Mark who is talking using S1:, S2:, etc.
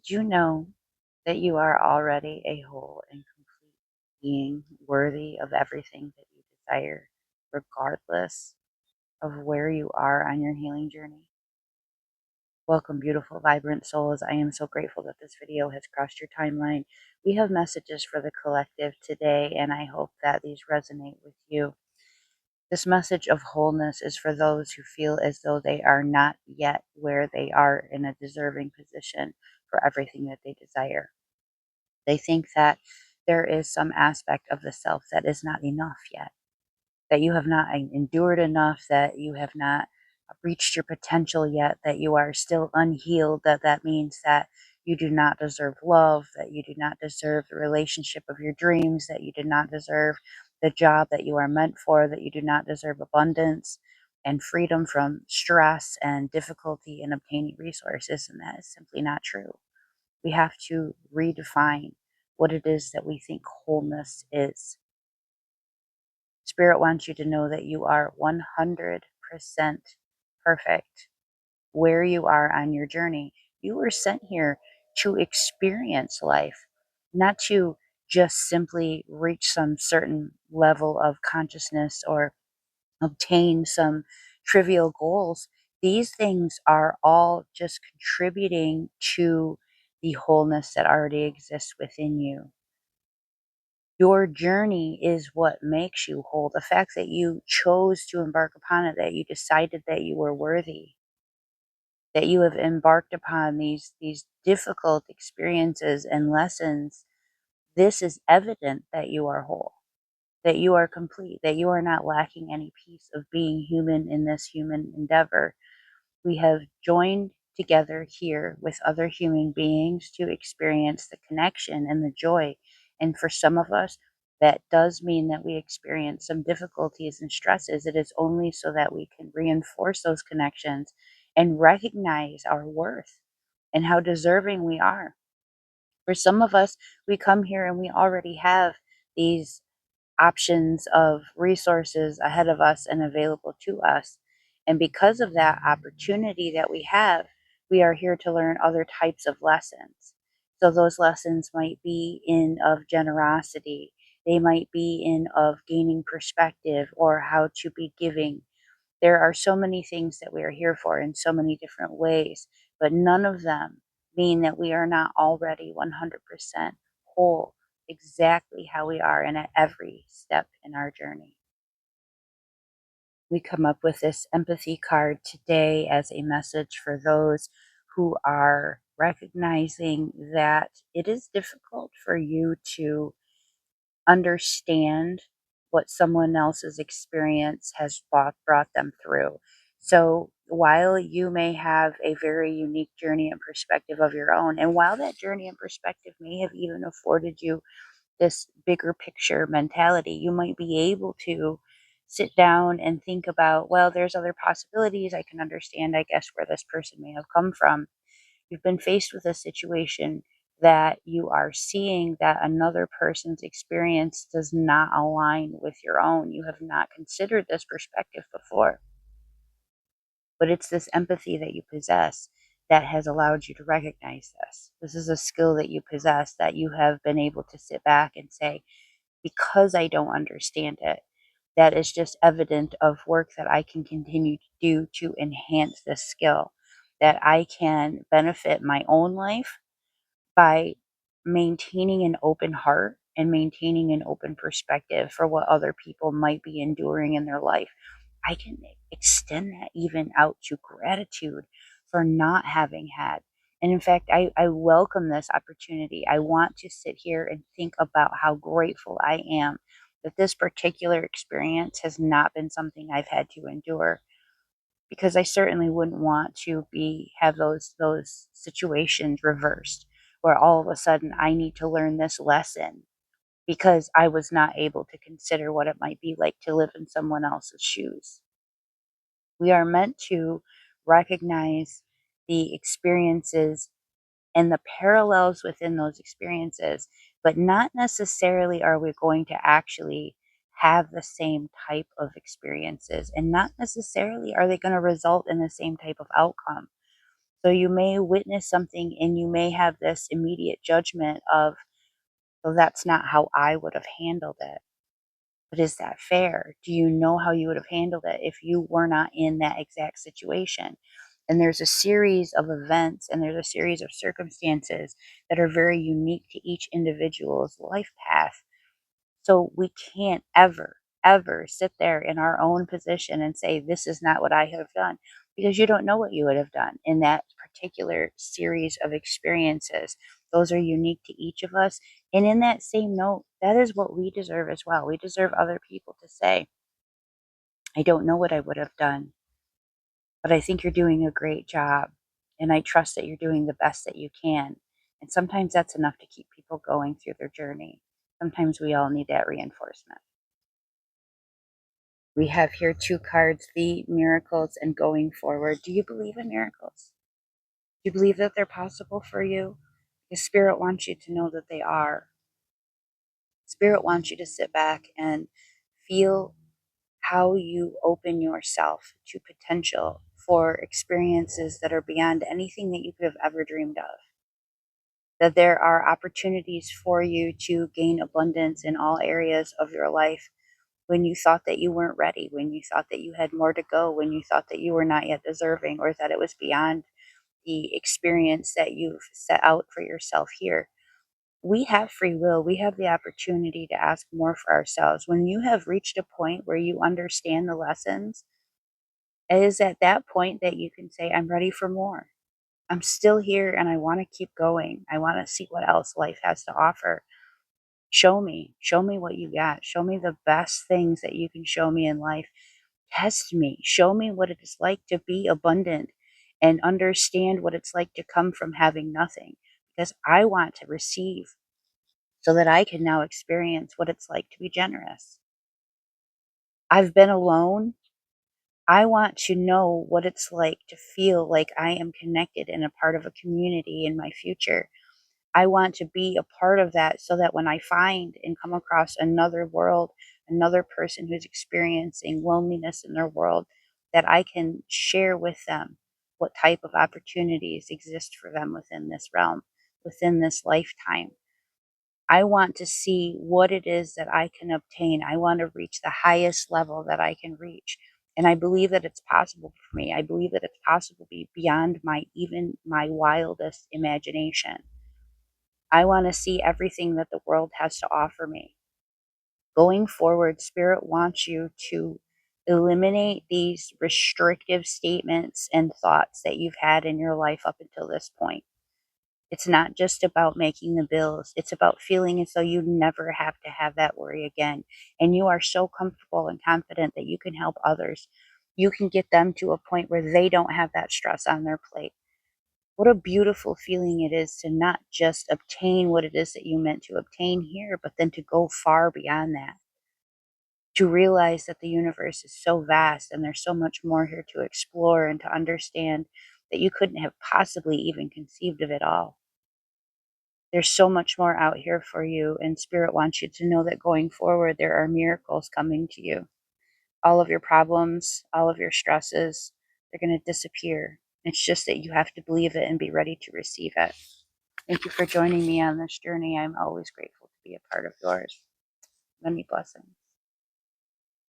S1: Did you know that you are already a whole and complete being worthy of everything that you desire, regardless of where you are on your healing journey? Welcome, beautiful, vibrant souls. I am so grateful that this video has crossed your timeline. We have messages for the collective today, and I hope that these resonate with you. This message of wholeness is for those who feel as though they are not yet where they are in a deserving position for everything that they desire. They think that there is some aspect of the self that is not enough yet, that you have not endured enough, that you have not reached your potential yet, that you are still unhealed, that means that you do not deserve love, that you do not deserve the relationship of your dreams, that you do not deserve the job that you are meant for, that you do not deserve abundance and freedom from stress and difficulty in obtaining resources. And that is simply not true. We have to redefine what it is that we think wholeness is. Spirit wants you to know that you are 100% perfect where you are on your journey. You were sent here to experience life, not to just simply reach some certain level of consciousness or obtain some trivial goals. These things are all just contributing to the wholeness that already exists within you. Your journey is what makes you whole. The fact that you chose to embark upon it, that you decided that you were worthy, that you have embarked upon these difficult experiences and lessons, this is evident that you are whole, that you are complete, that you are not lacking any piece of being human in this human endeavor. We have joined together here with other human beings to experience the connection and the joy. And for some of us, that does mean that we experience some difficulties and stresses. It is only so that we can reinforce those connections and recognize our worth and how deserving we are. For some of us, we come here and we already have these options of resources ahead of us and available to us. And because of that opportunity that we are here to learn other types of lessons. So those lessons might be in of generosity. They might be in of gaining perspective or how to be giving. There are so many things that we are here for in so many different ways, but none of them mean that we are not already 100% whole, exactly how we are and at every step in our journey. We come up with this empathy card today as a message for those who are recognizing that it is difficult for you to understand what someone else's experience has brought them through. So while you may have a very unique journey and perspective of your own, and while that journey and perspective may have even afforded you this bigger picture mentality, you might be able to sit down and think about, well, there's other possibilities. I can understand, I guess, where this person may have come from. You've been faced with a situation that you are seeing that another person's experience does not align with your own. You have not considered this perspective before, but it's this empathy that you possess that has allowed you to recognize this. This is a skill that you possess, that you have been able to sit back and say, because I don't understand it, that is just evident of work that I can continue to do to enhance this skill, that I can benefit my own life by maintaining an open heart and maintaining an open perspective for what other people might be enduring in their life. I can extend that even out to gratitude for not having had. And in fact, I welcome this opportunity. I want to sit here and think about how grateful I am that this particular experience has not been something I've had to endure, because I certainly wouldn't want to have those situations reversed where all of a sudden I need to learn this lesson because I was not able to consider what it might be like to live in someone else's shoes. We are meant to recognize the experiences and the parallels within those experiences, but not necessarily are we going to actually have the same type of experiences, and not necessarily are they going to result in the same type of outcome. So you may witness something and you may have this immediate judgment of, well, that's not how I would have handled it. But is that fair? Do you know how you would have handled it if you were not in that exact situation? And there's a series of events and there's a series of circumstances that are very unique to each individual's life path. So we can't ever, ever sit there in our own position and say, this is not what I have done, because you don't know what you would have done in that particular series of experiences. Those are unique to each of us. And in that same note, that is what we deserve as well. We deserve other people to say, I don't know what I would have done, but I think you're doing a great job. And I trust that you're doing the best that you can. And sometimes that's enough to keep people going through their journey. Sometimes we all need that reinforcement. We have here two cards, the miracles and going forward. Do you believe in miracles? Do you believe that they're possible for you? Because Spirit wants you to know that they are. Spirit wants you to sit back and feel how you open yourself to potential for experiences that are beyond anything that you could have ever dreamed of. That there are opportunities for you to gain abundance in all areas of your life when you thought that you weren't ready, when you thought that you had more to go, when you thought that you were not yet deserving, or that it was beyond the experience that you've set out for yourself here. We have free will. We have the opportunity to ask more for ourselves. When you have reached a point where you understand the lessons, it is at that point that you can say, I'm ready for more. I'm still here and I want to keep going. I want to see what else life has to offer. Show me what you got. Show me the best things that you can show me in life. Test me. Show me what it is like to be abundant and understand what it's like to come from having nothing, because I want to receive so that I can now experience what it's like to be generous. I've been alone. I want to know what it's like to feel like I am connected and a part of a community in my future. I want to be a part of that so that when I find and come across another world, another person who's experiencing loneliness in their world, that I can share with them what type of opportunities exist for them within this realm, within this lifetime. I want to see what it is that I can obtain. I want to reach the highest level that I can reach. And I believe that it's possible for me. I believe that it's possible to be beyond my even my wildest imagination. I want to see everything that the world has to offer me. Going forward, Spirit wants you to eliminate these restrictive statements and thoughts that you've had in your life up until this point. It's not just about making the bills. It's about feeling as though you never have to have that worry again. And you are so comfortable and confident that you can help others. You can get them to a point where they don't have that stress on their plate. What a beautiful feeling it is to not just obtain what it is that you meant to obtain here, but then to go far beyond that. To realize that the universe is so vast and there's so much more here to explore and to understand that you couldn't have possibly even conceived of it all. There's so much more out here for you, and Spirit wants you to know that going forward, there are miracles coming to you. All of your problems, all of your stresses, they're going to disappear. It's just that you have to believe it and be ready to receive it. Thank you for joining me on this journey. I'm always grateful to be a part of yours. Many blessings.